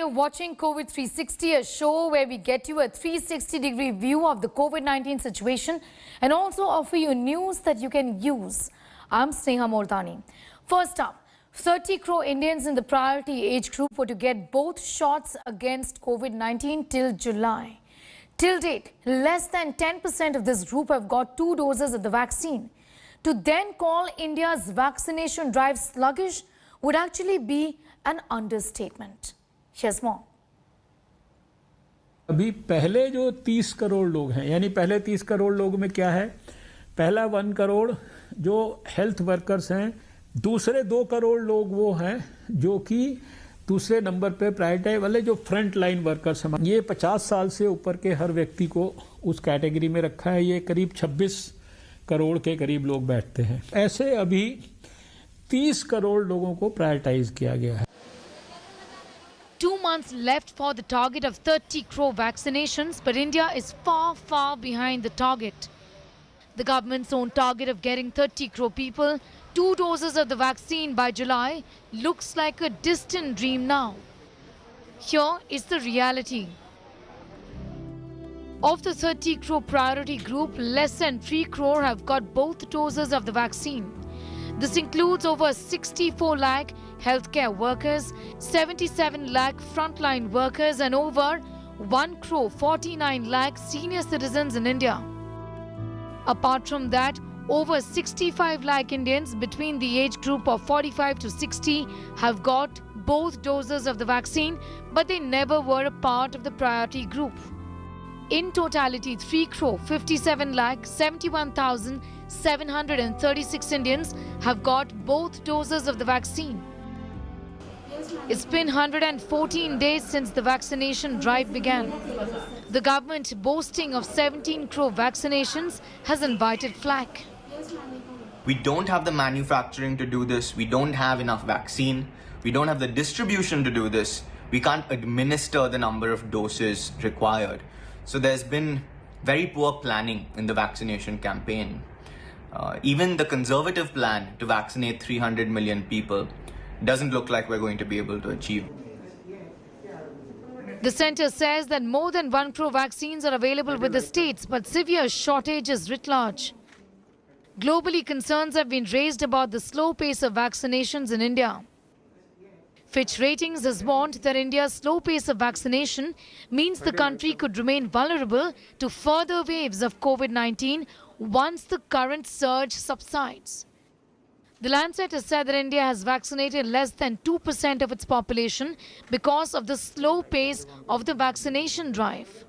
you're watching COVID 360, a show where we get you a 360-degree view of the COVID-19 situation and also offer you news that you can use. I'm Sneha Mordani. First up, 30 crore Indians in the priority age group were to get both shots against COVID-19 till July. Till date, less than 10% of this group have got 2 doses of the vaccine. To then call India's vaccination drive sluggish would actually be an understatement. Here's more. अभी पहले जो 30 करोड़ लोग हैं, यानी पहले 30 करोड़ लोग में क्या है, पहला 1 करोड़ जो हेल्थ वर्कर्स हैं, दूसरे 2 करोड़ लोग वो हैं जो कि दूसरे नंबर पे प्रायोरिटी वाले जो फ्रंट लाइन वर्कर्स हैं। ये 50 साल से ऊपर के हर व्यक्ति को उस कैटेगरी में रखा है। ये करीब 26 करोड़ के करीब लोग बैठते हैं। ऐसे अभी 30 करोड़ लोगों को प्रायोरिटाइज किया गया है। 2 months left for the target of 30 crore vaccinations, but India is far, far behind the target. The government's own target of getting 30 crore people 2 doses of the vaccine by July looks like a distant dream now. Here is the reality. Of the 30 crore priority group, less than 3 crore have got both doses of the vaccine. This includes over 64 lakh healthcare workers, 77 lakh frontline workers and over 1 crore 49 lakh senior citizens in India. Apart from that, over 65 lakh Indians between the age group of 45 to 60 have got both doses of the vaccine, but they never were a part of the priority group. In totality, 3 crore 57 lakh 71,736 Indians have got both doses of the vaccine. It's been 114 days since the vaccination drive began. The government, boasting of 17 crore vaccinations, has invited flack. We don't have the manufacturing to do this. We don't have enough vaccine. We don't have the distribution to do this. We can't administer the number of doses required. So there's been very poor planning in the vaccination campaign. Even the conservative plan to vaccinate 300 million people doesn't look like we're going to be able to achieve. The centre says that more than 1 crore vaccines are available with the states, but severe shortages writ large. Globally, concerns have been raised about the slow pace of vaccinations in India. Fitch Ratings has warned that India's slow pace of vaccination means the country could remain vulnerable to further waves of COVID-19 once the current surge subsides. The Lancet has said that India has vaccinated less than 2% of its population because of the slow pace of the vaccination drive.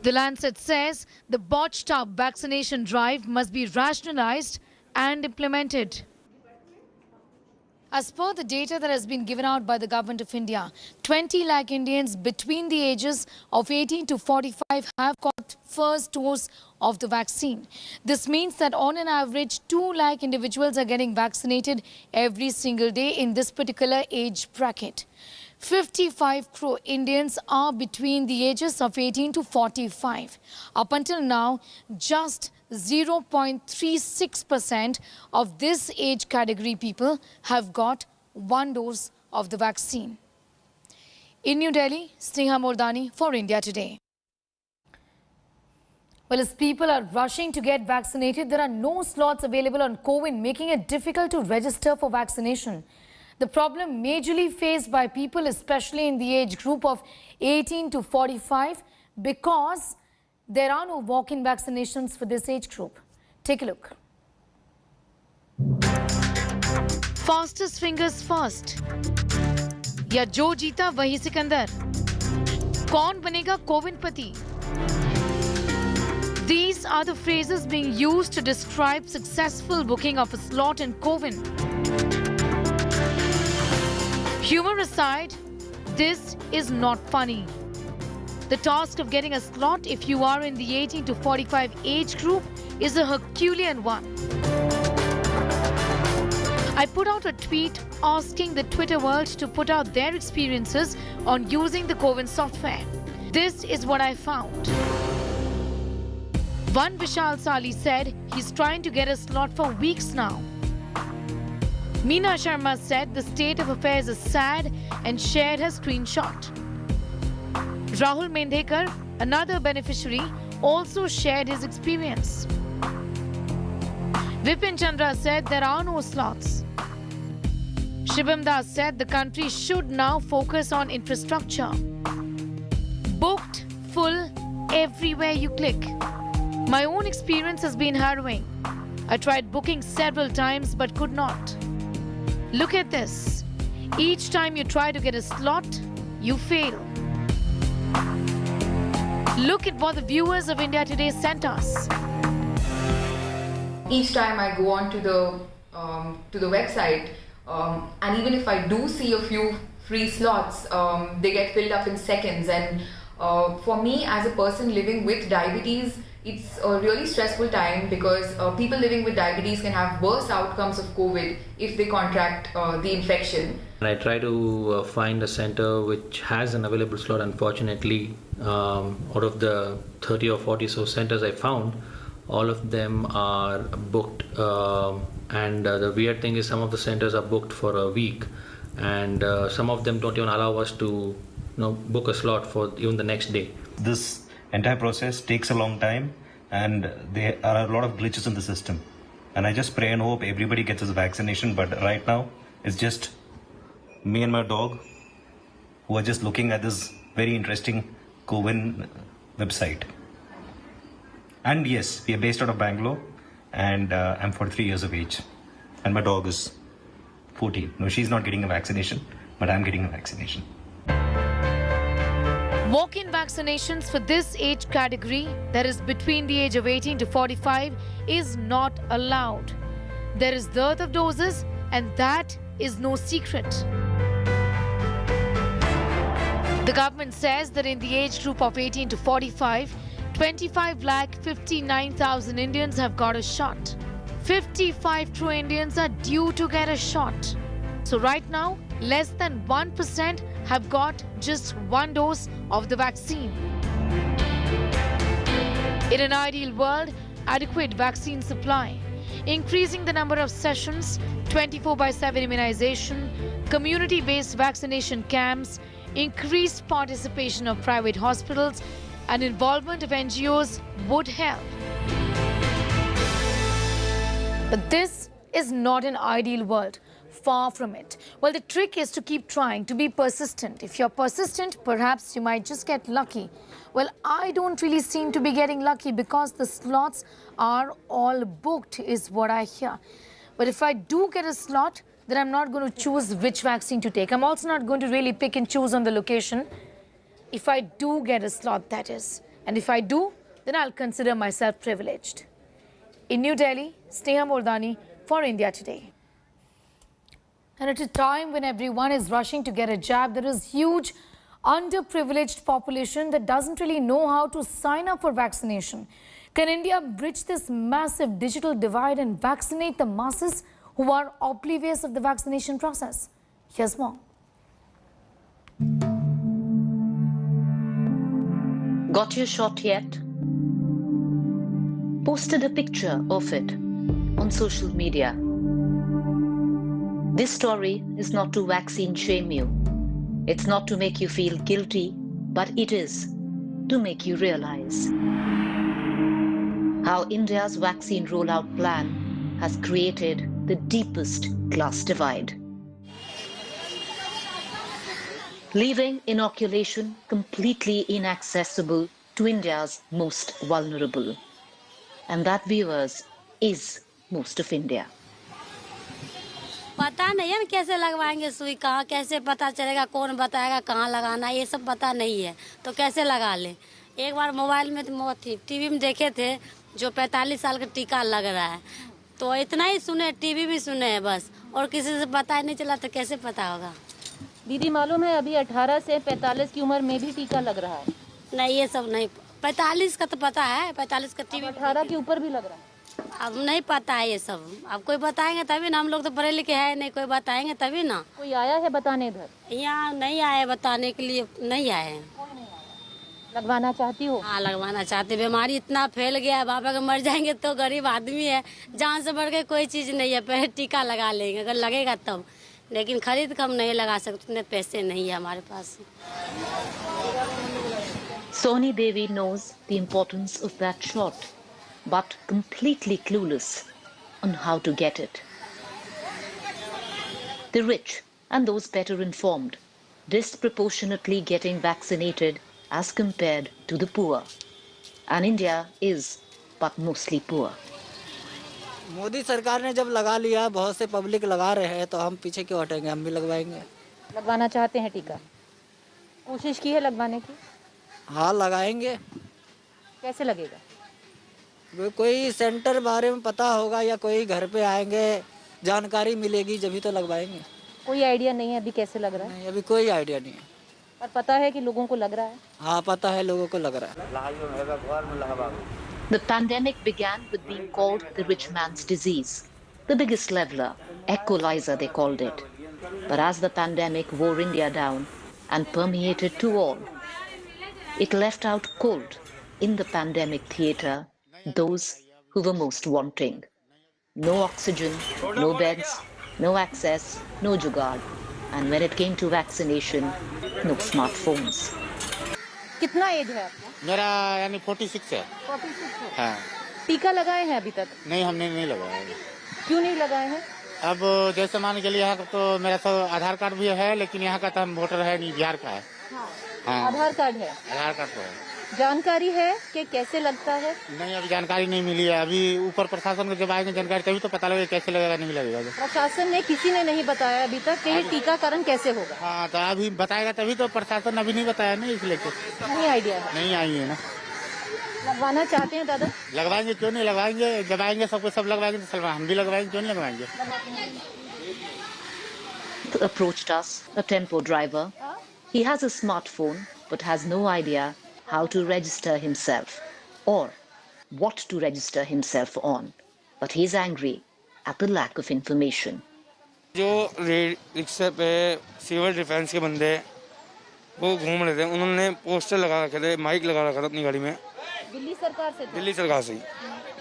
The Lancet says the botched-up vaccination drive must be rationalized and implemented. As per the data that has been given out by the Government of India, 20 lakh Indians between the ages of 18 to 45 have got first dose of the vaccine. This means that on an average, 2 lakh individuals are getting vaccinated every single day in this particular age bracket. 55 crore Indians are between the ages of 18 to 45. Up until now, just 0.36% of this age category people have got 1 dose of the vaccine. In New Delhi, Sneha Mordani for India Today. Well, as people are rushing to get vaccinated, there are no slots available on CoWIN, making it difficult to register for vaccination. The problem majorly faced by people, especially in the age group of 18 to 45, because there are no walk-in vaccinations for this age group. Take a look. Fastest fingers first. या जो जीता वही सिकंदर. कौन बनेगा कोविनपति? These are the phrases being used to describe successful booking of a slot in CoWIN. Humor aside, this is not funny. The task of getting a slot if you are in the 18 to 45 age group is a Herculean one. I put out a tweet asking the Twitter world to put out their experiences on using the CoWIN software. This is what I found. One Vishal Sali said he's trying to get a slot for weeks now. Meena Sharma said the state of affairs is sad and shared her screenshot. Rahul Mendekar, another beneficiary, also shared his experience. Vipin Chandra said there are no slots. Shibam Das said the country should now focus on infrastructure. Booked, full, everywhere you click. My own experience has been harrowing. I tried booking several times but could not. Look at this. Each time you try to get a slot, you fail. Look at what the viewers of India Today sent us. Each time I go on to the website, and even if I do see a few free slots, they get filled up in seconds. And for me, as a person living with diabetes, it's a really stressful time because people living with diabetes can have worse outcomes of COVID if they contract the infection. I try to find a center which has an available slot. Unfortunately, out of the 30 or 40 so centers I found, all of them are booked. And the weird thing is some of the centers are booked for a week, and some of them don't even allow us to book a slot for even the next day. This entire process takes a long time, and there are a lot of glitches in the system. And I just pray and hope everybody gets this vaccination. But right now, it's just me and my dog who are just looking at this very interesting CoWIN website. And yes, we are based out of Bangalore, and I'm 43 years of age, and my dog is 14. No, she's not getting a vaccination, but I'm getting a vaccination. Walk-in vaccinations for this age category, that is between the age of 18 to 45, is not allowed. There is dearth of doses, and that is no secret. The government says that in the age group of 18 to 45, 25,59,000 Indians have got a shot. 55 crore Indians are due to get a shot. So right now, less than 1% have got just one dose of the vaccine. In an ideal world, adequate vaccine supply, increasing the number of sessions, 24/7 immunization, community-based vaccination camps, increased participation of private hospitals, and involvement of NGOs would help. But this is not an ideal world. Far from it. Well, the trick is to keep trying, to be persistent. If you're persistent, perhaps you might just get lucky. Well, I don't really seem to be getting lucky because the slots are all booked, is what I hear. But if I do get a slot, then I'm not going to choose which vaccine to take. I'm also not going to really pick and choose on the location. If I do get a slot, that is. And if I do, then I'll consider myself privileged. In New Delhi, Sneha Mordani for India Today. And at a time when everyone is rushing to get a jab, there is huge underprivileged population that doesn't really know how to sign up for vaccination. Can India bridge this massive digital divide and vaccinate the masses who are oblivious of the vaccination process? Here's more. Got your shot yet? Posted a picture of it on social media. This story is not to vaccine shame you. It's not to make you feel guilty, but it is to make you realize how India's vaccine rollout plan has created the deepest class divide, leaving inoculation completely inaccessible to India's most vulnerable. And that, viewers, is most of India. पता नहीं है ना कैसे लगवाएंगे सुई, कहाँ कैसे पता चलेगा, कौन बताएगा कहाँ लगाना, ये सब पता नहीं है तो कैसे लगा लें। एक बार मोबाइल में टीवी में देखे थे जो 45 साल का टीका लग रहा है, तो इतना ही सुने, टीवी भी सुने हैं बस, और किसी से पता ही नहीं चला तो कैसे पता होगा। दीदी मालूम है अभी 18 से 45 की उम्र में भी टीका लग रहा है? नहीं, ये सब नहीं, 45 का तो पता है, 45 का टीवी, 18 के ऊपर भी लग रहा है। अब नहीं पता है ये सब, अब कोई बताएंगे तभी ना, हम लोग तो पढ़े लिखे हैं नहीं, कोई बताएंगे तभी ना। कोई आया है बताने इधर? यहाँ नहीं आए बताने के लिए, नहीं आए हैं। लगवाना चाहती हो? हाँ, लगवाना चाहते। बीमारी इतना फैल गया है, बाबा अगर मर जाएंगे तो गरीब आदमी है, जान से बढ़ के कोई चीज़ नहीं है, पहले टीका लगा लेंगे अगर लगेगा तब, लेकिन खरीद कर हम नहीं लगा सकते, इतने पैसे नहीं है हमारे पास। Soni Devi knows the importance of that shot, but completely clueless on how to get it. The rich and those better informed disproportionately getting vaccinated as compared to the poor. And India is but mostly poor. Modi सरकार ने जब लगा लिया, बहुत से public लगा रहे हैं, तो हम पीछे क्यों हटेंगे, हम भी लगवाएंगे। लगवाना चाहते हैं टीका? कोशिश की है लगवाने की? हाँ, लगाएंगे। कैसे लगेगा? कोई सेंटर बारे में पता होगा या कोई घर पे आएंगे, जानकारी मिलेगी जब ही तो लगवाएंगे। कोई आइडिया नहीं है अभी कैसे लग रहा है? नहीं, अभी कोई आइडिया नहीं है। पर पता है कि लोगों को लग रहा है? हाँ, पता है, लोगों को लग रहा है। The pandemic began with being called the rich man's disease, the biggest leveler, equalizer they called it. But as the pandemic wore India down and permeated to all, it left out cold in the pandemic theatre those who were most wanting. No oxygen, no beds, no access, no jugaad. And when it came to vaccination, no smartphones. कितना as है आपका? मेरा यानी 46 है। 46 है। हाँ। टीका लगाए हैं अभी तक? नहीं, हमने नहीं लगाया। क्यों नहीं लगाए हैं? अब जैसे मान के लिए यहाँ का तो मेरा तो आधार कार्ड भी है, लेकिन यहाँ का तो हम वोटर है नहीं, बिहार का है। हाँ। आधार कार्ड है? आधार कार्ड तो है। जानकारी है कि कैसे लगता है? नहीं, अभी जानकारी नहीं मिली है। अभी ऊपर प्रशासन को जब आएंगे जानकारी तभी तो पता लगेगा कैसे लगेगा, नहीं लगेगा। प्रशासन ने किसी ने नहीं बताया अभी तक कि ये टीकाकरण कैसे होगा? हाँ, तो अभी बताएगा तभी तो, प्रशासन अभी नहीं बताया ना, इसलिए नहीं आइडिया है। नहीं आई है ना। लगवाना चाहते हैं दादा? लगवाएंगे, क्यों नहीं लगवाएंगे। जब आएंगे सबको सब लगवाएंगे तो हम भी लगवाएंगे, क्यों नहीं लगवाएंगे। Approached us, a tempo driver. He has a smartphone but has no idea how to register himself or what to register himself on. But he's angry at the lack of information. जो रिक्शे पे civil defence के बंदे वो घूम रहे थे, उन्होंने पोस्टर लगा रखे थे, माइक लगा रखा था अपनी गाड़ी में। दिल्ली सरकार से? दिल्ली सरकार से ही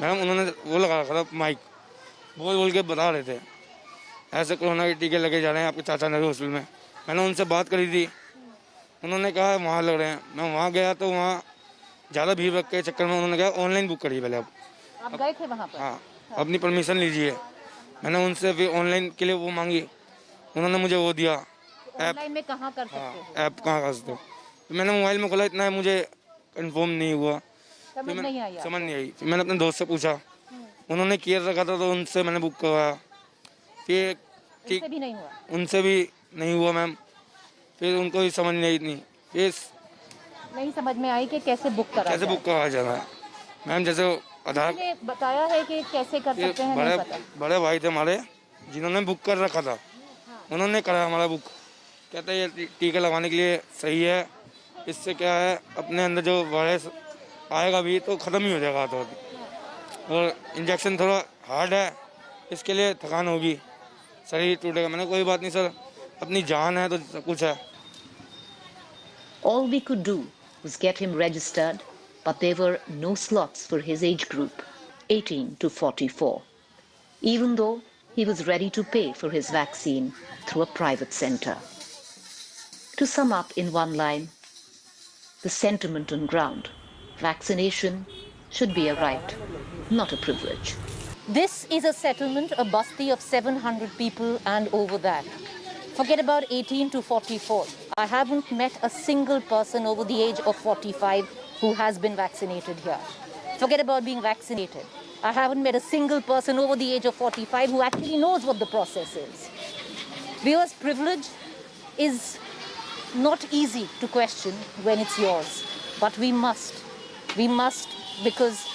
मैडम, उन्होंने वो लगा रखा था माइक, बोल के बता रहे थे ऐसे कोरोना के टीके लगे जा रहे हैं आपके चाचा नगर हॉस्पिटल में। मैंने उनसे बात करी थी, उन्होंने कहा वहाँ लग रहे हैं। मैं वहाँ गया तो वहाँ ज़्यादा भीड़ रख के चक्कर में उन्होंने कहा ऑनलाइन बुक करिए पहले। आप गए थे वहाँ पर? हाँ, अपनी परमिशन लीजिए। मैंने उनसे फिर ऑनलाइन के लिए वो मांगी, उन्होंने मुझे वो दिया ऐप। ऑनलाइन में कहाँ कर सकते हो? ऐप कहाँ कर सकते हो? तो मैंने मोबाइल में खोला, इतना मुझे कंफर्म नहीं हुआ, समझ नहीं आई। फिर मैंने अपने दोस्त से पूछा, उन्होंने किया रखा था तो उनसे मैंने बुक करवाया। फिर ठीक, उनसे भी नहीं हुआ मैम। फिर उनको भी समझ नहीं इतनी, फिर नहीं समझ में आई कि कैसे बुक कराया जाना है मैम। जैसे आधार ने बताया है कि कैसे कर सकते हैं, नहीं पता। बड़े भाई थे हमारे जिन्होंने बुक कर रखा था, उन्होंने कराया हमारा बुक। कहते हैं ये टीका लगवाने के लिए सही है, इससे क्या है अपने अंदर जो वायरस आएगा भी तो ख़त्म ही हो जाएगा तो। और इंजेक्शन थोड़ा हार्ड है, इसके लिए थकान होगी, शरीर टूटेगा। मैंने कोई बात नहीं सर, अपनी जान है तो सब कुछ है। All we could do was get him registered, but there were no slots for his age group, 18 to 44, even though he was ready to pay for his vaccine through a private center. To sum up in one line, the sentiment on ground, vaccination should be a right, not a privilege. This is a settlement, a basti of 700 people and over that. Forget about 18 to 44. I haven't met a single person over the age of 45 who has been vaccinated here. Forget about being vaccinated. I haven't met a single person over the age of 45 who actually knows what the process is. Viewers, privilege is not easy to question when it's yours, but we must because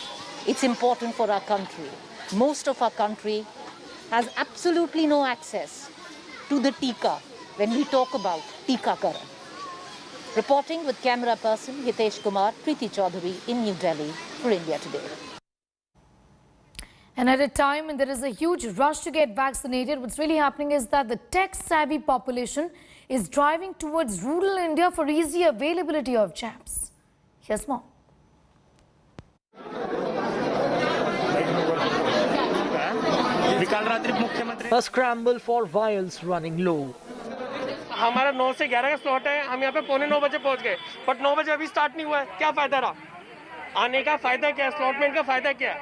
it's important for our country. Most of our country has absolutely no access to the tika when we talk about Tikakaran. Reporting with camera person Hitesh Kumar, Preeti Chaudhary in New Delhi for India Today. And at a time when there is a huge rush to get vaccinated, what's really happening is that the tech-savvy population is driving towards rural India for easy availability of jabs. Here's more. A scramble for vials running low. हमारा 9 से 11 का slot है, हम यहाँ पे 8:45 बजे पहुँच गए, बट 9 बजे अभी स्टार्ट नहीं हुआ है। क्या फ़ायदा रहा आने का? फ़ायदा क्या है? स्लॉटमेंट का फ़ायदा क्या है?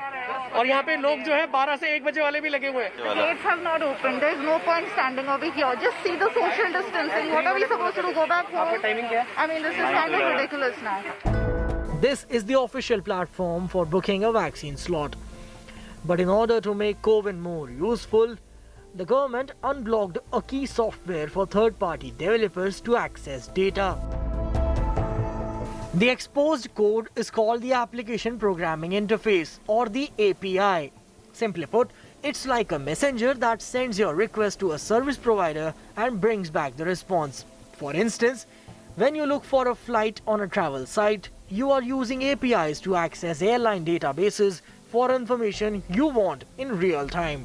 और यहाँ पे लोग जो है 12 से 1 बजे वाले भी लगे हुए हैं। The gates have not opened. There is no point standing over here. Just see the social distancing. What are we supposed to do? Go back home? Timing क्या है? I mean, this is kind of ridiculous now. This is the official platform for booking a vaccine slot. But in order to make COVID more useful, the government unblocked a key software for third-party developers to access data. The exposed code is called the Application Programming Interface, or the API. Simply put, it's like a messenger that sends your request to a service provider and brings back the response. For instance, when you look for a flight on a travel site, you are using APIs to access airline databases for information you want in real time.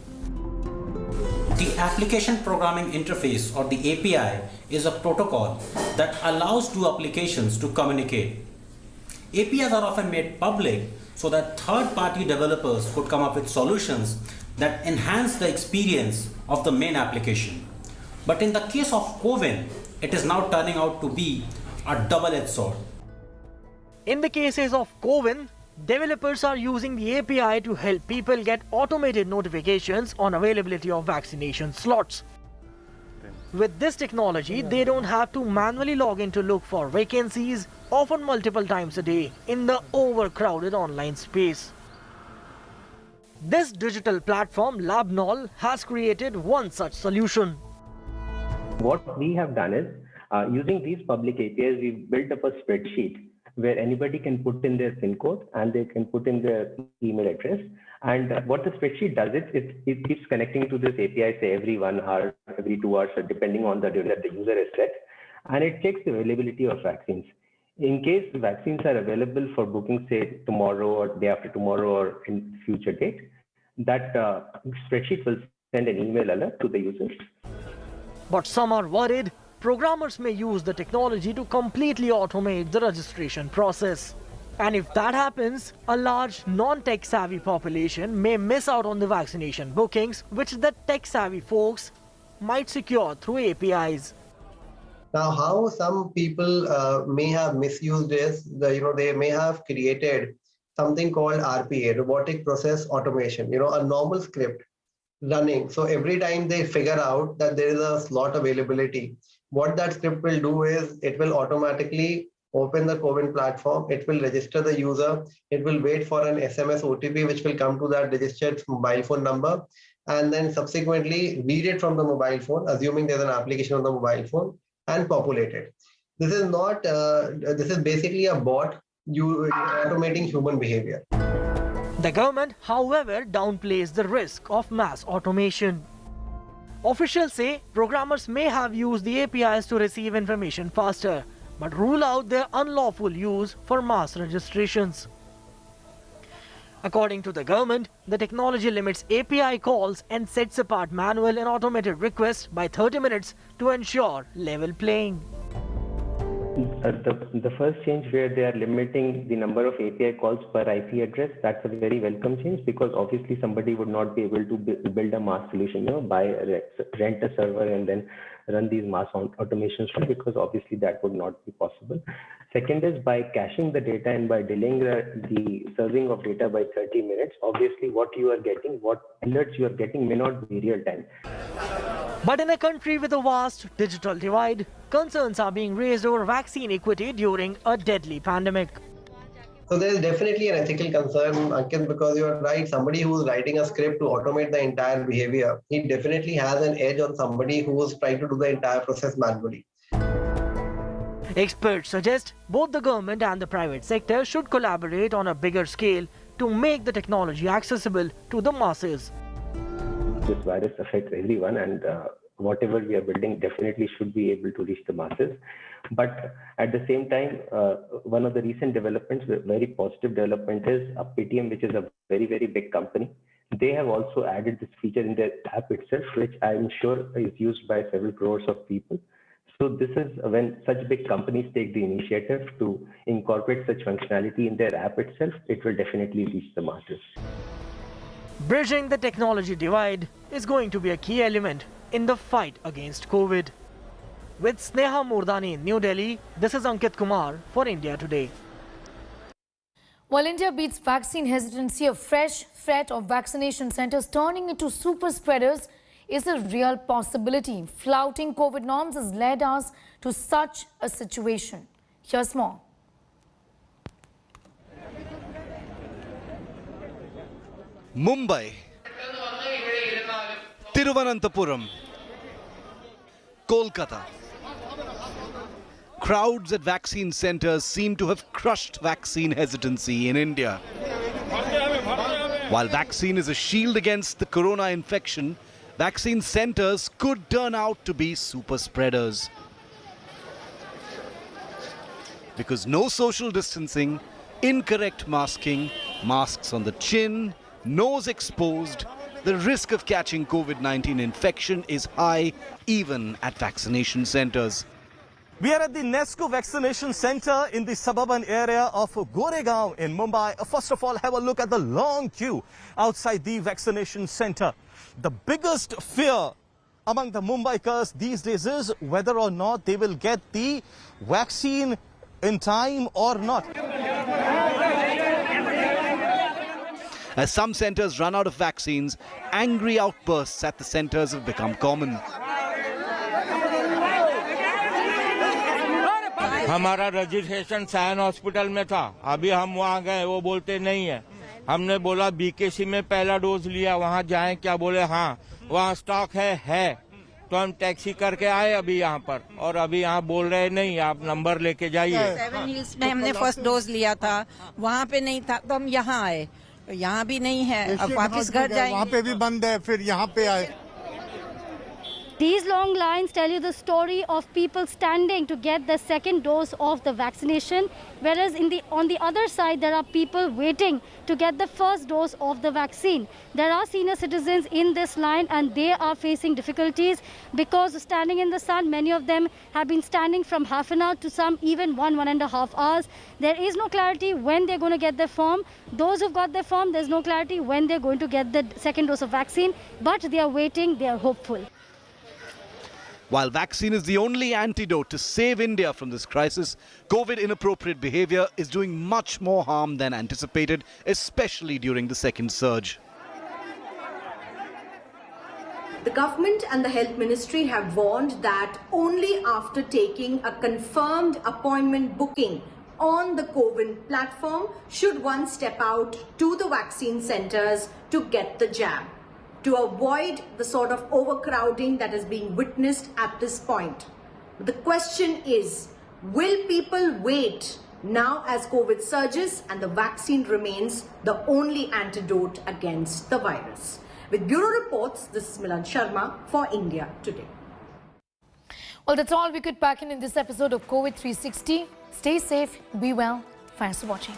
The Application Programming Interface, or the API, is a protocol that allows two applications to communicate. APIs are often made public so that third-party developers could come up with solutions that enhance the experience of the main application. But in the case of CoWIN, it is now turning out to be a double-edged sword. In the cases of CoWIN, developers are using the API to help people get automated notifications on availability of vaccination slots. With this technology, they don't have to manually log in to look for vacancies, often multiple times a day, in the overcrowded online space. This digital platform, Labnol, has created one such solution. What we have done is, using these public APIs, we've built up a spreadsheet where anybody can put in their PIN code and they can put in their email address. And what the spreadsheet does is it keeps connecting to this API, say every 1 hour, every 2 hours, depending on the date that the user has set, and it checks the availability of vaccines. In case the vaccines are available for booking, say tomorrow or day after tomorrow or in future date, that spreadsheet will send an email alert to the users. But some are worried programmers may use the technology to completely automate the registration process. And if that happens, a large non-tech savvy population may miss out on the vaccination bookings, which the tech savvy folks might secure through APIs. Now, how some people may have misused is, they may have created something called RPA, robotic process automation, a normal script running. So every time they figure out that there is a slot availability, what that script will do is it will automatically open the CoWIN platform, it will register the user, it will wait for an SMS OTP which will come to that registered mobile phone number, and then subsequently read it from the mobile phone, assuming there's an application on the mobile phone, and populate it. This is not, this is basically a bot automating human behavior. The government, however, downplays the risk of mass automation. Officials say programmers may have used the APIs to receive information faster, but rule out their unlawful use for mass registrations. According to the government, the technology limits API calls and sets apart manual and automated requests by 30 minutes to ensure level playing. The first change where they are limiting the number of API calls per IP address, that's a very welcome change, because obviously somebody would not be able to build a mass solution, rent a server and then run these mass automations, because obviously that would not be possible. Second is by caching the data and by delaying the serving of data by 30 minutes, obviously what you are getting, what alerts you are getting may not be real time. But in a country with a vast digital divide, concerns are being raised over vaccine equity during a deadly pandemic. So there is definitely an ethical concern, Ankit, because you are right. Somebody who is writing a script to automate the entire behavior, he definitely has an edge on somebody who is trying to do the entire process manually. Experts suggest both the government and the private sector should collaborate on a bigger scale to make the technology accessible to the masses. This virus affects everyone, and whatever we are building definitely should be able to reach the masses. But at the same time, one of the recent developments, very positive development, is Paytm, which is a very, very big company. They have also added this feature in their app itself, which I'm sure is used by several crores of people. So this is when such big companies take the initiative to incorporate such functionality in their app itself, it will definitely reach the masses. Bridging the technology divide is going to be a key element in the fight against COVID. With Sneha Murdani in New Delhi, this is Ankit Kumar for India Today. While India beats vaccine hesitancy, a fresh threat of vaccination centers turning into super spreaders is a real possibility. Flouting COVID norms has led us to such a situation. Here's more. Mumbai, Thiruvananthapuram, Kolkata. Crowds at vaccine centers seem to have crushed vaccine hesitancy in India. While vaccine is a shield against the corona infection, vaccine centers could turn out to be super spreaders. Because no social distancing, incorrect masking, masks on the chin, nose exposed, the risk of catching COVID-19 infection is high even at vaccination centers. We are at the Nesco Vaccination Center in the suburban area of Goregaon in Mumbai. First of all, have a look at the long queue outside the vaccination center. The biggest fear among the Mumbaikars these days is whether or not they will get the vaccine in time or not. As some centers run out of vaccines, angry outbursts at the centers have become common. हमारा registration Sion hospital में था, अभी हम वहाँ गए, वो बोलते नहीं है। हमने बोला बीकेसी में पहला डोज लिया, वहाँ जाएं, क्या बोले हाँ वहाँ स्टॉक है। तो हम टैक्सी करके आए अभी यहाँ पर, और अभी यहाँ बोल रहे नहीं, आप नंबर लेके जाइए। 7 हिल्स में हमने फर्स्ट डोज लिया था, वहाँ पे नहीं था तो हम यहाँ आए, तो यहाँ भी नहीं है, अब वापस घर जाएंगे। वहाँ पे भी बंद है, फिर यहाँ पे आए। These long lines tell you the story of people standing to get the second dose of the vaccination, whereas on the other side there are people waiting to get the first dose of the vaccine. There are senior citizens in this line and they are facing difficulties because standing in the sun, many of them have been standing from half an hour to some even 1.5 hours. There is no clarity when they're going to get their form. Those who've got their form, there's no clarity when they're going to get the second dose of vaccine, but they are waiting, they are hopeful. While vaccine is the only antidote to save India from this crisis, COVID inappropriate behavior is doing much more harm than anticipated, especially during the second surge. The government and the health ministry have warned that only after taking a confirmed appointment booking on the CoWIN platform should one step out to the vaccine centers to get the jab, to avoid the sort of overcrowding that is being witnessed at this point. The question is, will people wait now as COVID surges and the vaccine remains the only antidote against the virus? With Bureau Reports, this is Milan Sharma for India Today. Well, that's all we could pack in this episode of COVID 360. Stay safe, be well. Thanks for watching.